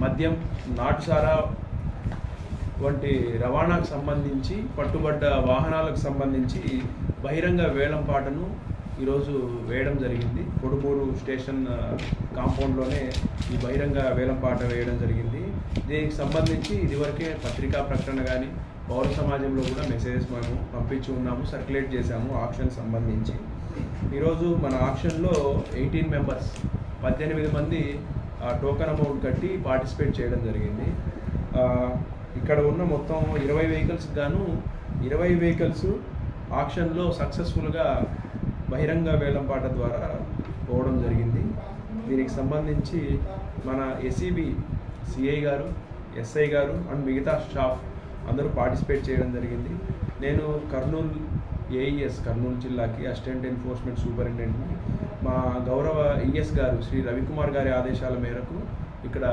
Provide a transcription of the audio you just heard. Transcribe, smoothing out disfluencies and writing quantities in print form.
మద్యం, నాటుసారా వంటి రవాణాకు సంబంధించి పట్టుబడ్డ వాహనాలకు సంబంధించి బహిరంగ వేలంపాటను ఈరోజు వేయడం జరిగింది. కొడుమూరు స్టేషన్ కాంపౌండ్లోనే ఈ బహిరంగ వేలంపాట వేయడం జరిగింది. దీనికి సంబంధించి ఇదివరకే పత్రికా ప్రకటన కానీ పౌర సమాజంలో కూడా మెసేజెస్ మేము పంపించి ఉన్నాము, సర్క్యులేట్ చేశాము ఆక్షన్ సంబంధించి. ఈరోజు మన ఆక్షన్లో 18 మెంబర్స్ 18 మంది టోకెన్ అమౌంట్ కట్టి పార్టిసిపేట్ చేయడం జరిగింది. ఇక్కడ ఉన్న మొత్తం 20 వెహికల్స్ గాను 20 వెహికల్స్ ఆక్షన్లో సక్సెస్ఫుల్గా బహిరంగ వేలంపాట ద్వారా పోవడం జరిగింది. దీనికి సంబంధించి మన ఎస్ఈబి సిఐ గారు, ఎస్ఐ గారు అండ్ మిగతా స్టాఫ్ అందరూ పార్టిసిపేట్ చేయడం జరిగింది. నేను కర్నూలు ఏఈఎస్ కర్నూలు జిల్లాకి అసిస్టెంట్ ఎన్ఫోర్స్మెంట్ సూపరింటెండెంట్ని. మా గౌరవ ఈఎస్ గారు శ్రీ రవికుమార్ గారి ఆదేశాల మేరకు ఇక్కడ